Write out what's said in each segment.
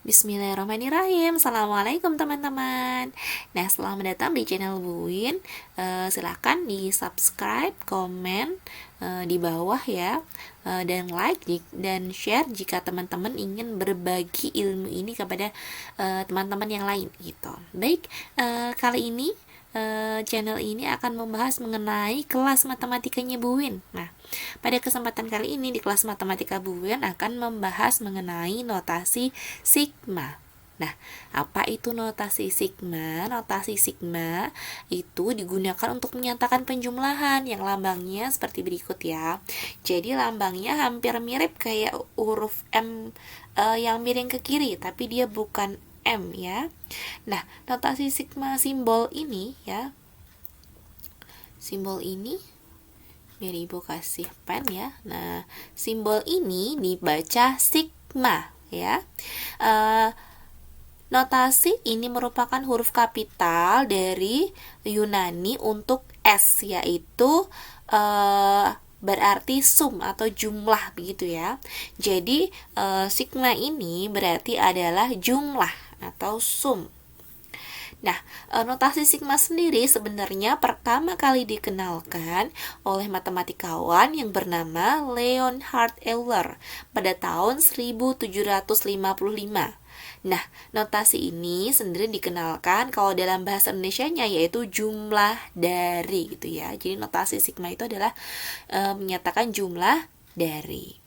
Bismillahirrahmanirrahim. Assalamualaikum teman-teman. Nah, selamat datang di channel Bu Win. Silahkan di subscribe, komen di bawah ya, dan like dan share jika teman-teman ingin berbagi ilmu ini kepada teman-teman yang lain gitu. Baik, kali ini channel ini akan membahas mengenai kelas matematikanya Bu Win. Nah, pada kesempatan kali ini di kelas matematika Bu Win akan membahas mengenai notasi sigma. Nah, apa itu notasi sigma? Notasi sigma itu digunakan untuk menyatakan penjumlahan yang lambangnya seperti berikut ya. Jadi lambangnya hampir mirip kayak huruf M yang miring ke kiri, tapi dia bukan M ya. Nah, notasi sigma simbol ini ya. Simbol ini biar ibu kasih pen ya. Nah, simbol ini dibaca sigma ya. Notasi ini merupakan huruf kapital dari Yunani untuk S, yaitu berarti sum atau jumlah begitu ya. Jadi sigma ini berarti adalah jumlah atau sum. Nah, notasi sigma sendiri sebenarnya pertama kali dikenalkan oleh matematikawan yang bernama Leonhard Euler pada tahun 1755. Nah, notasi ini sendiri dikenalkan kalau dalam bahasa Indonesianya yaitu jumlah dari gitu ya. Jadi notasi sigma itu adalah menyatakan jumlah dari.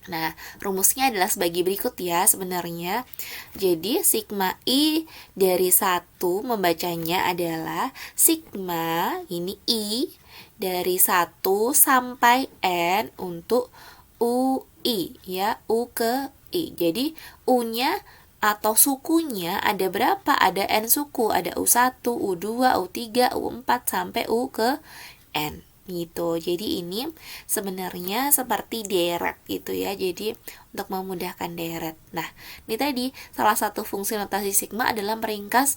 Nah, rumusnya adalah sebagai berikut ya sebenarnya. Jadi, sigma I dari 1 membacanya adalah sigma, ini I, dari 1 sampai N untuk UI ya, U ke I. Jadi, U-nya atau sukunya ada berapa? Ada N suku, ada U1, U2, U3, U4 sampai U ke N gitu. Jadi ini sebenarnya seperti deret gitu ya. Jadi untuk memudahkan deret. Nah, ini tadi salah satu fungsi notasi sigma adalah meringkas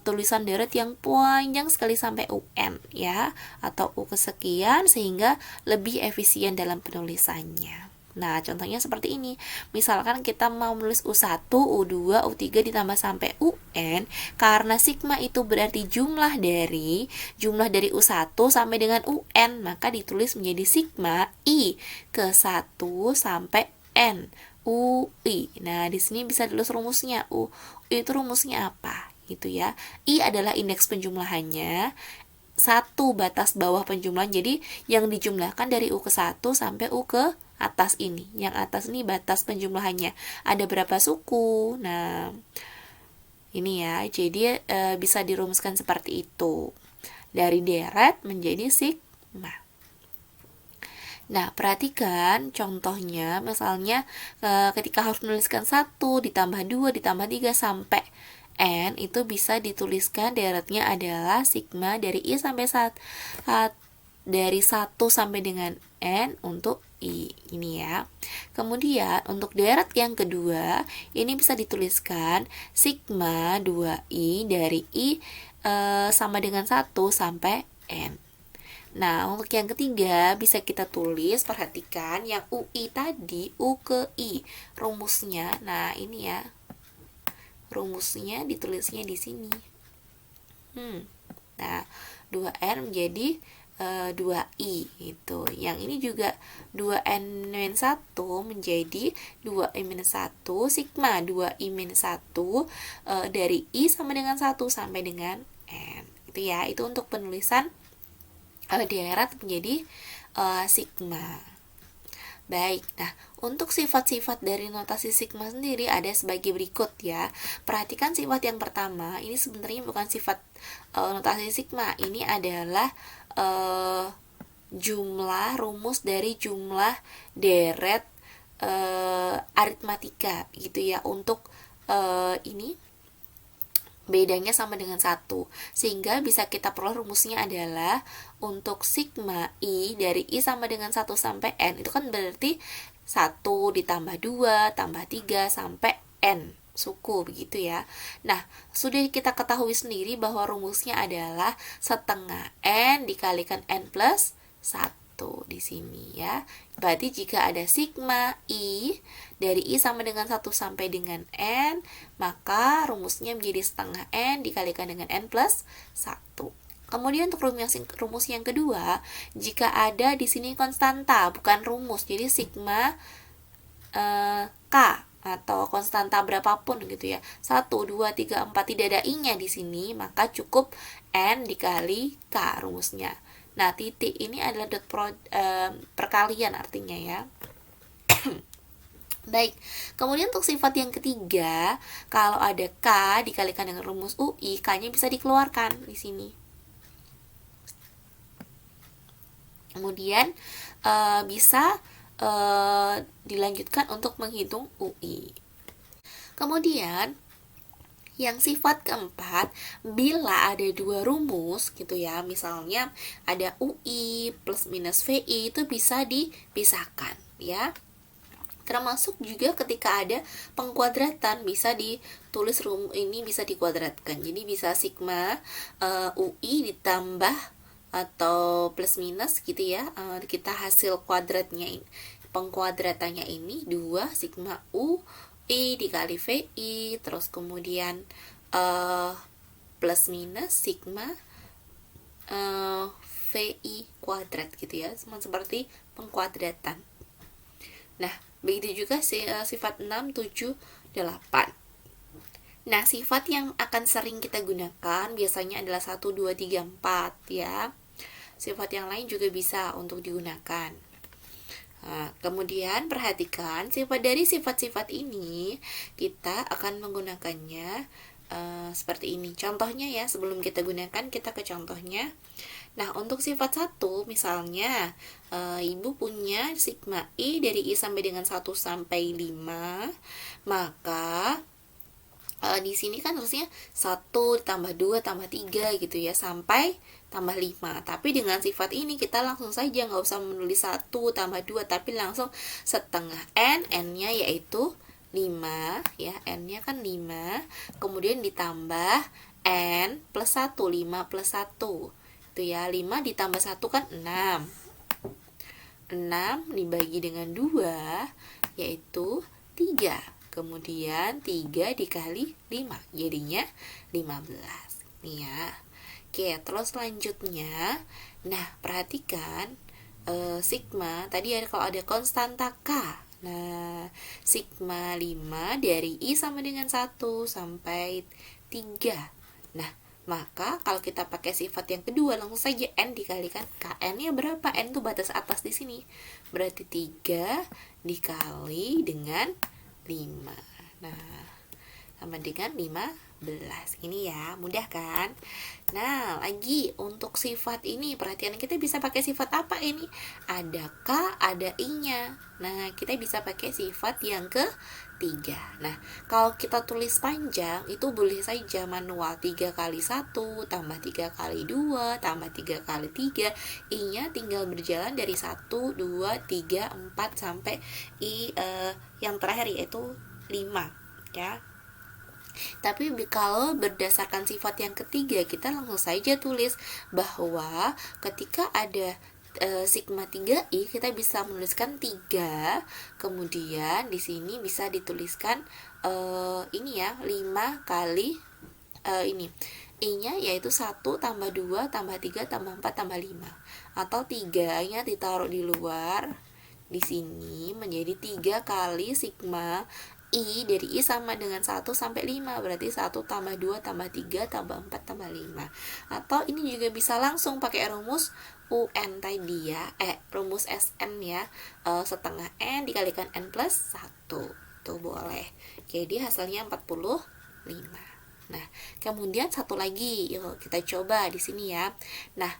tulisan deret yang panjang sekali sampai UN ya, atau U kesekian sehingga lebih efisien dalam penulisannya. Nah, contohnya seperti ini. Misalkan kita mau menulis U1, U2, U3 ditambah sampai UN, karena sigma itu berarti jumlah dari U1 sampai dengan UN, maka ditulis menjadi sigma I ke 1 sampai N UI. Nah, di sini bisa ditulis rumusnya. Itu rumusnya apa? Gitu ya. I adalah indeks penjumlahannya, 1 batas bawah penjumlahan. Jadi yang dijumlahkan dari U ke 1 sampai U ke atas ini. Yang atas ini batas penjumlahannya. Ada berapa suku? Nah, ini ya. Jadi bisa dirumuskan seperti itu. Dari deret menjadi sigma. Nah, perhatikan contohnya, misalnya ketika harus menuliskan 1 ditambah 2 ditambah 3 sampai N, itu bisa dituliskan deretnya adalah sigma dari I sampai dari 1 sampai dengan N untuk I ini ya. Kemudian untuk deret yang kedua ini bisa dituliskan sigma 2I dari I sama dengan 1 sampai N. Nah, untuk yang ketiga bisa kita tulis, perhatikan yang UI tadi U ke I rumusnya. Nah, ini ya. Rumusnya ditulisnya di sini. Nah, 2N menjadi 2I itu. Yang ini juga 2N-1 menjadi 2I-1 sigma 2I-1 dari I sama dengan 1 sampai dengan N. Itu ya, itu untuk penulisan deret menjadi sigma. Baik, nah untuk sifat-sifat dari notasi sigma sendiri ada sebagai berikut ya. Perhatikan sifat yang pertama, ini sebenarnya bukan sifat notasi sigma, ini adalah jumlah rumus dari jumlah deret aritmatika gitu ya. Untuk ini bedanya sama dengan 1, sehingga bisa kita peroleh rumusnya adalah untuk sigma I dari I sama dengan 1 sampai N, itu kan berarti 1 ditambah 2 tambah 3 sampai N suku begitu ya. Nah, sudah kita ketahui sendiri bahwa rumusnya adalah setengah N dikalikan N plus 1 1 di sini ya. Berarti jika ada sigma I dari I sama dengan 1 sampai dengan N, maka rumusnya menjadi setengah N dikalikan dengan N plus 1. Kemudian untuk rumus yang kedua, jika ada di sini konstanta, bukan rumus, jadi sigma K atau konstanta berapapun gitu ya, 1, 2, 3, 4 tidak ada I-nya di sini, maka cukup N dikali K rumusnya. Nah, titik ini adalah perkalian artinya ya. Baik, kemudian untuk sifat yang ketiga, kalau ada K dikalikan dengan rumus UI, K-nya bisa dikeluarkan di sini. Kemudian bisa dilanjutkan untuk menghitung UI. Kemudian yang sifat keempat, bila ada dua rumus gitu ya, misalnya ada UI plus minus VI, itu bisa dipisahkan ya. Termasuk juga ketika ada pengkuadratan, bisa ditulis rumus ini bisa dikuadratkan. Jadi bisa sigma UI ditambah atau plus minus gitu ya, kita hasil kuadratnya ini, pengkuadratannya ini 2 sigma U I dikali VI, terus kemudian plus minus sigma VI kuadrat gitu ya, sama seperti pengkuadratan. Nah, begitu juga sifat 6, 7, 8. Nah, sifat yang akan sering kita gunakan biasanya adalah 1, 2, 3, 4 ya. Sifat yang lain juga bisa untuk digunakan. Nah, kemudian perhatikan dari sifat-sifat ini kita akan menggunakannya seperti ini. Contohnya ya, sebelum kita gunakan kita ke contohnya. Nah, untuk sifat 1 misalnya Ibu punya sigma I dari I sampai dengan 1 sampai 5, maka di sini kan harusnya 1 tambah 2 tambah 3 gitu ya, sampai tambah 5. Tapi dengan sifat ini kita langsung saja nggak usah menulis 1 tambah 2, tapi langsung setengah N, N-nya yaitu 5 ya, N-nya kan 5, kemudian ditambah N plus 1, 5 plus 1 itu ya, 5 ditambah 1 kan 6, 6 dibagi dengan 2 yaitu 3, kemudian 3 dikali 5 jadinya 15 nih ya. Oke, terus selanjutnya, nah perhatikan sigma tadi kalau ada konstanta K. Nah, sigma 5 dari I sama dengan 1 sampai 3. Nah, maka kalau kita pakai sifat yang kedua, langsung saja N dikalikan K. N-nya berapa? N itu batas atas di sini. Berarti 3 dikali dengan 5. Nah, sama dengan 15. Ini ya, mudah kan? Nah, lagi untuk sifat ini, perhatian kita bisa pakai sifat apa ini? Ada K, ada I-nya. Nah, kita bisa pakai sifat yang ketiga. Nah, kalau kita tulis panjang, itu boleh saja manual 3 kali 1, tambah 3 kali 2, tambah 3 kali 3. I-nya tinggal berjalan dari 1, 2, 3, 4, sampai I yang terakhir yaitu 5 ya. Tapi kalau berdasarkan sifat yang ketiga, kita langsung saja tulis bahwa ketika ada sigma 3i, kita bisa menuliskan 3, kemudian di sini bisa dituliskan ini ya, 5 kali ini I-nya yaitu 1 tambah 2 tambah 3 tambah 4 tambah 5, atau 3-nya ditaruh di luar di sini menjadi 3 kali sigma I dari I sama dengan 1 sampai 5, berarti 1 tambah 2 tambah 3 tambah 4 tambah 5. Atau ini juga bisa langsung pakai rumus UN tadi ya, rumus SN ya, setengah N dikalikan N plus 1, tuh boleh. Jadi hasilnya 45. Nah, kemudian satu lagi, yuk kita coba di sini ya. Nah,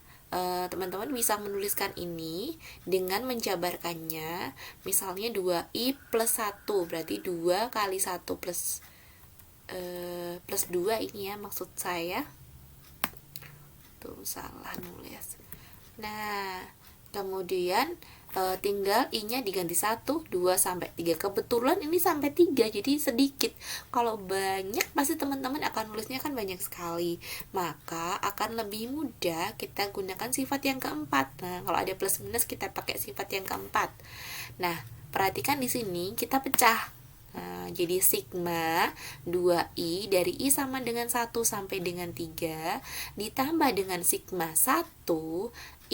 teman-teman bisa menuliskan ini dengan menjabarkannya. Misalnya 2i plus 1, berarti 2 kali 1 plus 2 ini ya, maksud saya. Tuh salah nulis. Nah, kemudian tinggal I-nya diganti 1, 2, sampai 3. Kebetulan ini sampai 3, jadi sedikit. Kalau banyak pasti teman-teman akan nulisnya kan banyak sekali. Maka akan lebih mudah kita gunakan sifat yang keempat. Nah, kalau ada plus minus kita pakai sifat yang keempat. Nah, perhatikan di sini kita pecah. Nah, jadi sigma 2i dari i sama dengan 1 sampai dengan 3 ditambah dengan sigma 1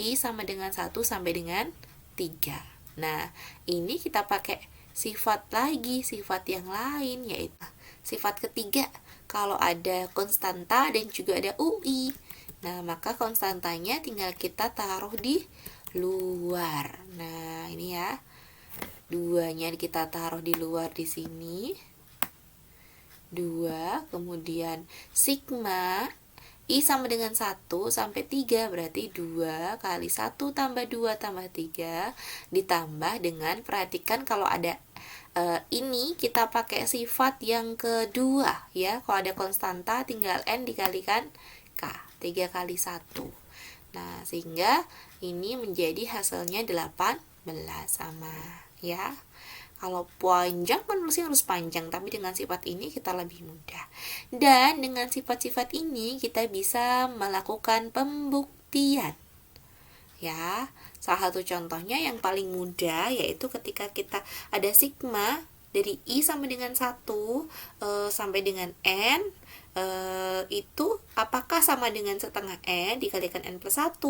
i sama dengan 1 sampai dengan 3. Nah, ini kita pakai sifat lagi, sifat yang lain, yaitu sifat ketiga. Kalau ada konstanta dan juga ada UI, nah maka konstantanya tinggal kita taruh di luar. Nah, ini ya, 2-nya kita taruh di luar di sini. 2, kemudian sigma I sama dengan 1 sampai 3, berarti 2 kali 1 tambah 2 tambah 3 ditambah dengan, perhatikan kalau ada ini kita pakai sifat yang kedua ya. Kalau ada konstanta tinggal N dikalikan K, 3 kali 1. Nah, sehingga ini menjadi hasilnya 18 sama ya. Kalau panjang kan nulisnya harus panjang, tapi dengan sifat ini kita lebih mudah. Dan dengan sifat-sifat ini kita bisa melakukan pembuktian. Ya, salah satu contohnya yang paling mudah yaitu ketika kita ada sigma dari I sama dengan 1 sampai dengan N, itu apakah sama dengan setengah N dikalikan N plus 1?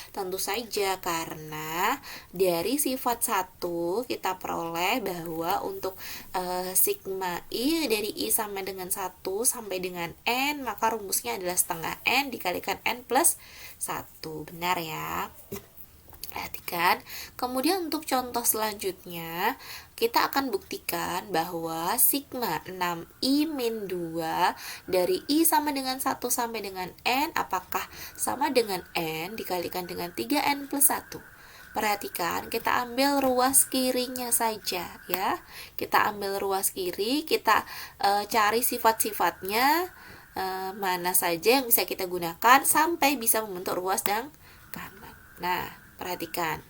Tentu saja, karena dari sifat 1 kita peroleh bahwa untuk sigma I dari I sama dengan 1 sampai dengan N, maka rumusnya adalah setengah N dikalikan N plus 1. Benar ya? Perhatikan. Kemudian untuk contoh selanjutnya, kita akan buktikan bahwa sigma 6i min 2 dari i sama dengan 1 sampai dengan n apakah sama dengan n dikalikan dengan 3n plus 1. Perhatikan, kita ambil ruas kirinya saja ya. Kita ambil ruas kiri, kita cari sifat-sifatnya mana saja yang bisa kita gunakan sampai bisa membentuk ruas dan kanan. Nah, perhatikan.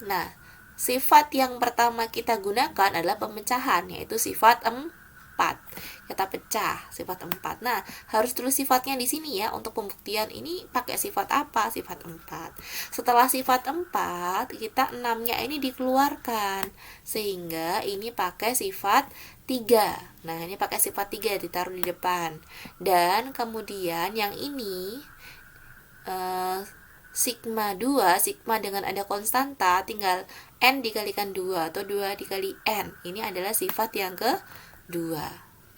Nah, sifat yang pertama kita gunakan adalah pemecahan, yaitu sifat 4. Kita pecah sifat 4. Nah, harus tulis sifatnya di sini ya. Untuk pembuktian ini pakai sifat apa? Sifat 4. Setelah sifat 4, kita 6-nya ini dikeluarkan. Sehingga ini pakai sifat 3. Nah, ini pakai sifat 3 ditaruh di depan. Dan kemudian yang ini sigma 2, sigma dengan ada konstanta tinggal N dikalikan 2 atau 2 dikali N. Ini adalah sifat yang kedua.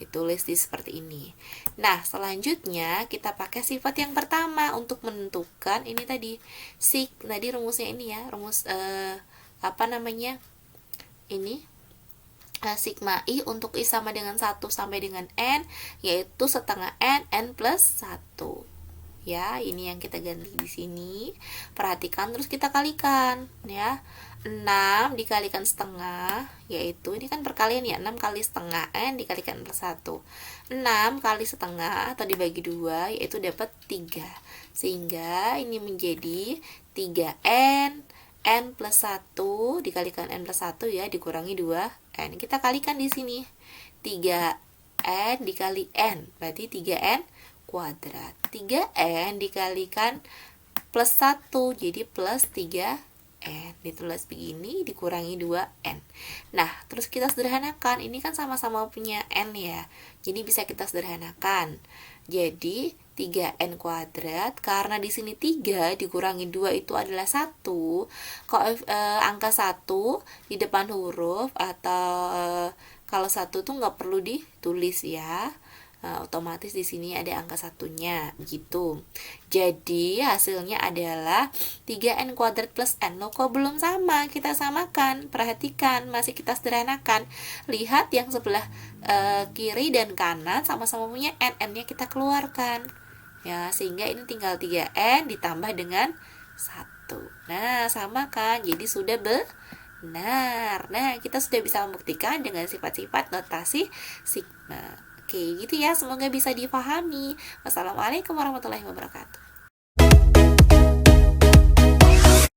Ditulis di seperti ini. Nah, selanjutnya kita pakai sifat yang pertama untuk menentukan ini tadi. Tadi rumusnya ini ya, rumus ini sigma I untuk I sama dengan 1 sampai dengan N, yaitu setengah N plus 1. Ya, ini yang kita ganti di sini. Perhatikan, terus kita kalikan ya. 6 dikalikan setengah, yaitu ini kan perkalian ya, 6 kali setengah N dikalikan plus 1. 6 kali setengah atau dibagi 2, yaitu dapat 3. Sehingga ini menjadi 3N N plus 1 dikalikan N plus 1 ya, dikurangi 2N. Kita kalikan di sini. 3N dikali N, berarti 3N kuadrat. 3N dikalikan plus 1, jadi plus 3N. Ditulis begini, dikurangi 2N. Nah, terus kita sederhanakan. Ini kan sama-sama punya N ya, jadi bisa kita sederhanakan. Jadi 3N kuadrat, karena di sini 3 dikurangi 2 itu adalah 1. Angka 1 di depan huruf atau kalau 1 tuh nggak perlu ditulis ya. Otomatis di sini ada angka satunya gitu. Jadi hasilnya adalah 3N kuadrat plus N. Loh, kok belum sama? Kita samakan. Perhatikan, masih kita sederhanakan. Lihat yang sebelah kiri dan kanan sama-sama punya N. N-nya kita keluarkan. Ya, sehingga ini tinggal 3N ditambah dengan 1. Nah, sama kan? Jadi sudah benar. Nah, kita sudah bisa membuktikan dengan sifat-sifat notasi sigma. Oke, gitu ya. Semoga bisa dipahami. Wassalamualaikum warahmatullahi wabarakatuh.